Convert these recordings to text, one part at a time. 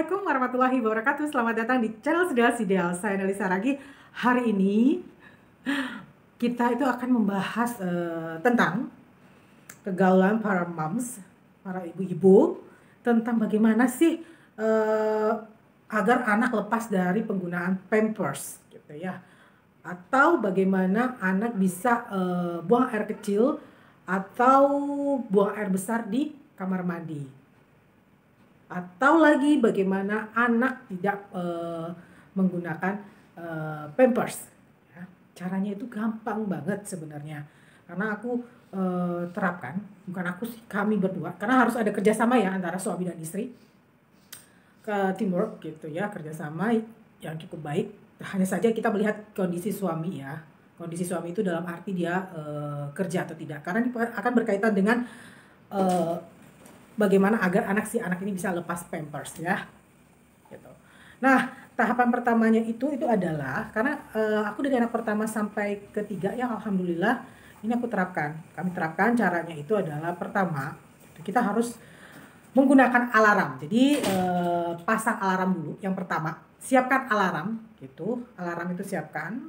Assalamualaikum warahmatullahi wabarakatuh. Selamat datang di channel Sidal. Saya Nelisa Ragi. Hari ini kita itu akan membahas tentang kegaulan para moms, para ibu-ibu, tentang bagaimana sih agar anak lepas dari penggunaan Pampers, gitu ya. Atau bagaimana anak bisa buang air kecil atau buang air besar di kamar mandi. Atau lagi bagaimana anak tidak menggunakan Pampers. Ya, caranya itu gampang banget sebenarnya. Karena aku terapkan, bukan aku sih, kami berdua. Karena harus ada kerjasama ya antara suami dan istri. Ke teamwork gitu ya, kerjasama yang cukup baik. Hanya saja kita melihat kondisi suami ya. Kondisi suami itu dalam arti dia kerja atau tidak. Karena ini akan berkaitan dengan bagaimana agar anak ini bisa lepas Pampers ya, gitu. Nah, tahapan pertamanya itu adalah karena aku dari anak pertama sampai ketiga ya, alhamdulillah ini aku terapkan. Kami terapkan caranya itu adalah pertama kita harus menggunakan alarm. Jadi pasang alarm dulu. Yang pertama, siapkan alarm gitu. Alarm itu siapkan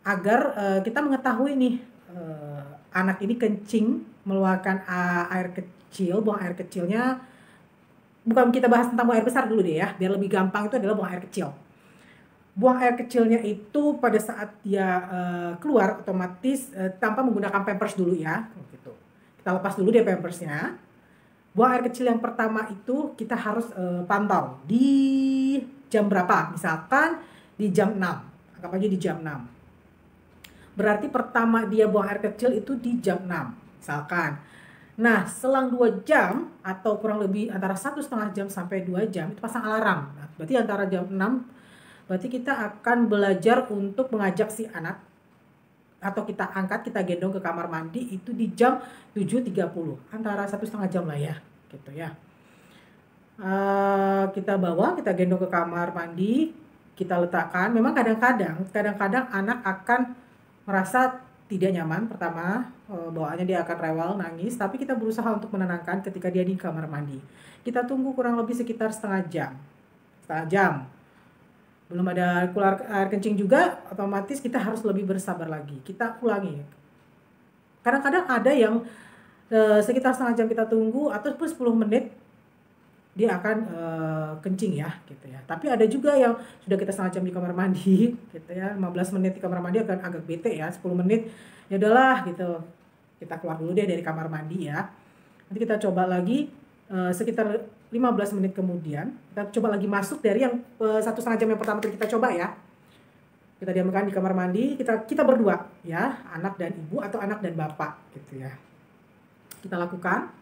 agar kita mengetahui nih anak ini kencing, mengeluarkan air kecil, buang air kecilnya. Bukan kita bahas tentang buang air besar dulu deh ya, biar lebih gampang. Itu adalah buang air kecil. Buang air kecilnya itu pada saat dia keluar otomatis tanpa menggunakan Pampers dulu ya, gitu. Kita lepas dulu dia Pampersnya. Buang air kecil yang pertama itu kita harus pantau di jam berapa, misalkan di jam 6, anggap aja di jam 6. Berarti pertama dia buang air kecil itu di jam 6 misalkan. Nah, selang 2 jam atau kurang lebih antara 1,5 jam sampai 2 jam itu pasang alarm. Nah, berarti antara jam 6 berarti kita akan belajar untuk mengajak si anak atau kita angkat, kita gendong ke kamar mandi itu di jam 7.30, antara 1,5 jam lah ya, gitu ya. Kita bawa, kita gendong ke kamar mandi, kita letakkan. Memang kadang-kadang anak akan merasa tidak nyaman. Pertama, bawaannya dia akan rewel, nangis, tapi kita berusaha untuk menenangkan ketika dia di kamar mandi. Kita tunggu kurang lebih sekitar setengah jam. Belum ada keluar air kencing juga, otomatis kita harus lebih bersabar lagi. Kita ulangi. Kadang-kadang ada yang sekitar setengah jam kita tunggu atau 10 menit dia akan kencing ya, gitu ya. Tapi ada juga yang sudah kita setengah jam di kamar mandi, gitu ya, 15 menit di kamar mandi akan agak bete ya, 10 menit ya udahlah gitu. Kita keluar dulu deh dari kamar mandi ya. Nanti kita coba lagi sekitar 15 menit kemudian, kita coba lagi masuk dari yang 1,5 jam yang pertama kita coba ya. Kita diamkan di kamar mandi, kita berdua ya, anak dan ibu atau anak dan bapak gitu ya. Kita lakukan.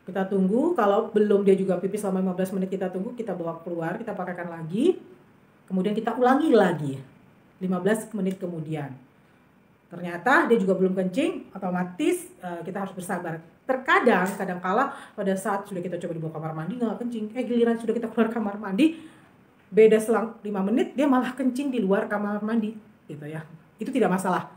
Kita tunggu, kalau belum dia juga pipis selama 15 menit kita tunggu, kita bawa keluar, kita pakaikan lagi. Kemudian kita ulangi lagi 15 menit kemudian. Ternyata dia juga belum kencing, otomatis kita harus bersabar. Kadang-kala pada saat sudah kita coba dibawa kamar mandi nggak kencing, giliran sudah kita keluar kamar mandi, beda selang 5 menit dia malah kencing di luar kamar mandi gitu ya. Itu tidak masalah.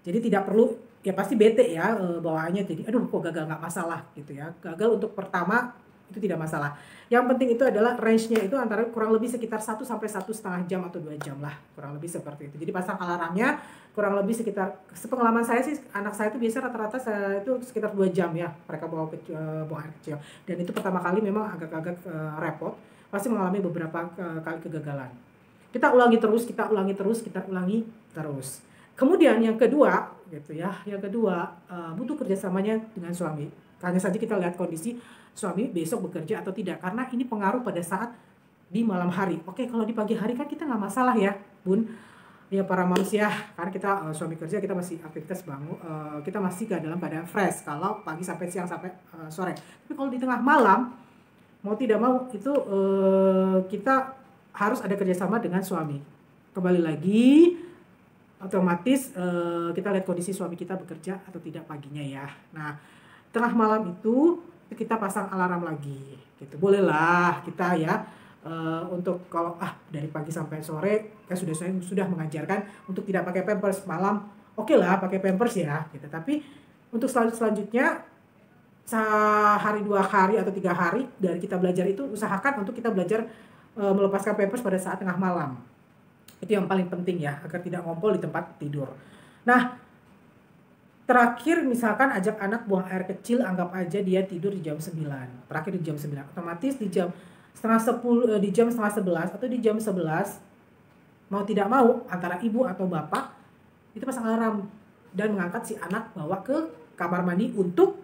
Jadi tidak perlu, ya pasti bete ya bawaannya, jadi aduh kok gagal, nggak masalah gitu ya. Gagal untuk pertama itu tidak masalah. Yang penting itu adalah range-nya itu antara kurang lebih sekitar 1 sampai 1,5 jam atau 2 jam lah, kurang lebih seperti itu. Jadi pasang alarmnya kurang lebih sekitar, sepengalaman saya sih anak saya itu biasa rata-rata itu sekitar 2 jam ya mereka buang air kecil. Dan itu pertama kali memang agak-agak repot, pasti mengalami beberapa kali kegagalan. Kita ulangi terus. Kemudian yang kedua gitu ya, butuh kerjasamanya dengan suami. Hanya saja kita lihat kondisi suami besok bekerja atau tidak, karena ini pengaruh pada saat di malam hari. Oke, kalau di pagi hari kan kita nggak masalah ya bun, ya para moms ya, karena kita suami kerja, kita masih aktivitas bangun, kita masih dalam keadaan fresh kalau pagi sampai siang sampai sore. Tapi kalau di tengah malam, mau tidak mau itu kita harus ada kerjasama dengan suami. Kembali lagi, otomatis kita lihat kondisi suami kita bekerja atau tidak paginya ya. Nah, tengah malam itu kita pasang alarm lagi gitu. Bolehlah kita ya untuk kalau dari pagi sampai sore kan sudah mengajarkan untuk tidak pakai Pampers malam. Oke lah pakai Pampers ya gitu. Tapi untuk selanjutnya sehari 2 hari atau 3 hari dari kita belajar itu usahakan untuk kita belajar melepaskan pampers pada saat tengah malam. Itu yang paling penting ya, agar tidak ngompol di tempat tidur. Nah, terakhir misalkan ajak anak buang air kecil, anggap aja dia tidur di jam 9. Terakhir di jam 9. Otomatis di jam setengah 10, di jam setengah 11 atau di jam 11, mau tidak mau antara ibu atau bapak itu pasang alarm dan mengangkat si anak bawa ke kamar mandi untuk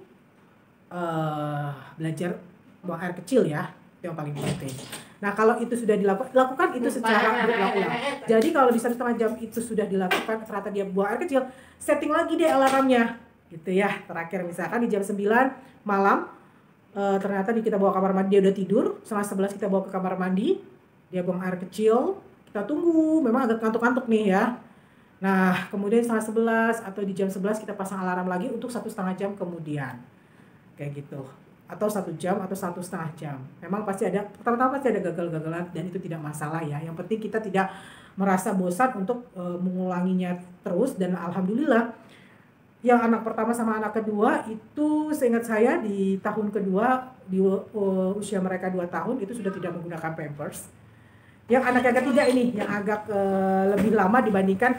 belajar buang air kecil ya. Itu yang paling penting. Nah, kalau itu sudah lakukan itu secara berulang-ulang. Jadi kalau di 1,5 jam itu sudah dilakukan, ternyata dia buang air kecil, setting lagi deh alarmnya, gitu ya. Terakhir misalkan di jam 9 malam, ternyata kita bawa kamar mandi, dia udah tidur, setengah 11 kita bawa ke kamar mandi, dia buang air kecil, kita tunggu, memang agak ngantuk-ngantuk nih ya. Nah, kemudian setengah 11 atau di jam 11 kita pasang alarm lagi untuk 1,5 jam kemudian, kayak gitu. Atau 1 jam atau 1,5 jam. Memang pasti ada, pertama-tama pasti ada gagal-gagalan dan itu tidak masalah ya. Yang penting kita tidak merasa bosan untuk mengulanginya terus. Dan alhamdulillah yang anak pertama sama anak kedua itu seingat saya di tahun kedua di usia mereka 2 tahun itu sudah tidak menggunakan pampers. Yang anak yang ketiga ini yang agak lebih lama dibandingkan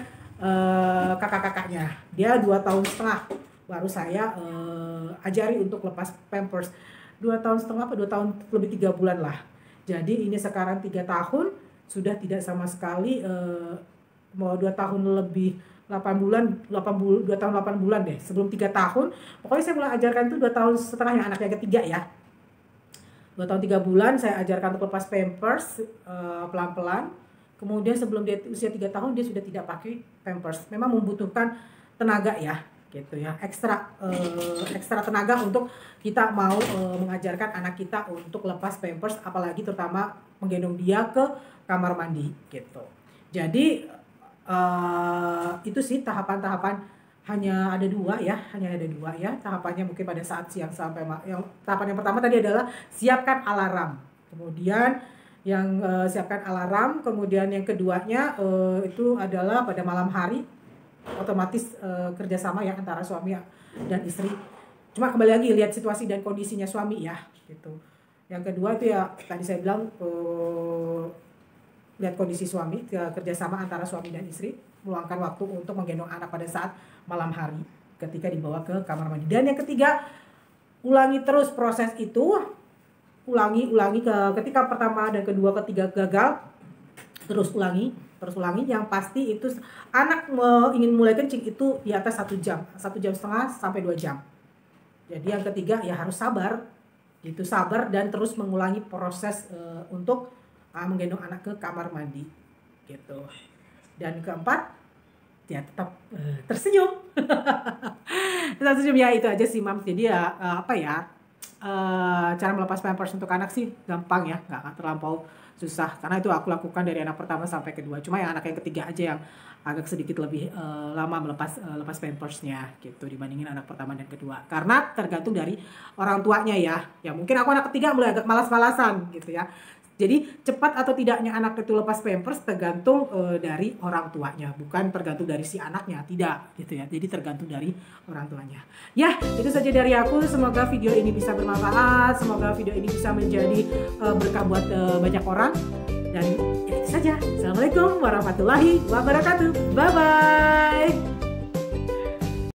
kakak-kakaknya. Dia 2,5 tahun baru saya ajari untuk lepas pampers. 2,5 tahun apa 2 tahun lebih 3 bulan lah. Jadi ini sekarang 3 tahun sudah tidak sama sekali mau 2 tahun lebih 8 bulan 2 tahun 8 bulan deh. Sebelum 3 tahun pokoknya saya mulai ajarkan itu 2 tahun setengah yang anak yang ketiga ya. 2 tahun 3 bulan saya ajarkan untuk lepas pampers pelan-pelan. Kemudian sebelum dia usia 3 tahun dia sudah tidak pakai pampers. Memang membutuhkan tenaga ya, gitu ya, ekstra tenaga untuk kita mau mengajarkan anak kita untuk lepas pampers, apalagi terutama menggendong dia ke kamar mandi gitu. Jadi itu sih tahapan-tahapan hanya ada 2 ya, tahapannya mungkin pada saat siang sampai yang tahapan yang pertama tadi adalah siapkan alarm, kemudian yang siapkan alarm, kemudian yang keduanya itu adalah pada malam hari otomatis kerjasama ya antara suami dan istri. Cuma kembali lagi lihat situasi dan kondisinya suami ya gitu. Yang kedua itu ya tadi saya bilang lihat kondisi suami, kerjasama antara suami dan istri, meluangkan waktu untuk menggendong anak pada saat malam hari ketika dibawa ke kamar mandi. Dan yang ketiga, ulangi terus proses itu, ulangi ketika pertama dan kedua ketiga gagal, terus ulangi. Yang pasti itu anak ingin mulai kencing itu di atas 1 jam 1,5 jam sampai 2 jam. Jadi yang ketiga ya harus sabar gitu, sabar dan terus mengulangi proses untuk menggendong anak ke kamar mandi gitu. Dan keempat ya tetap tersenyum. Tetap senyum ya, itu aja sih Mam. Jadi ya cara melepas pampers untuk anak sih gampang ya, nggak terlampau susah karena itu aku lakukan dari anak pertama sampai kedua. Cuma yang anak yang ketiga aja yang agak sedikit lebih lama lepas pampersnya gitu dibandingin anak pertama dan kedua, karena tergantung dari orang tuanya ya. Ya mungkin aku anak ketiga mulai agak malas-malasan gitu ya. Jadi cepat atau tidaknya anak itu lepas pampers tergantung dari orang tuanya, bukan tergantung dari si anaknya, tidak gitu ya. Jadi tergantung dari orang tuanya. Ya, itu saja dari aku. Semoga video ini bisa bermanfaat, semoga video ini bisa menjadi berkah buat banyak orang. Dan ya itu saja. Assalamualaikum warahmatullahi wabarakatuh. Bye bye.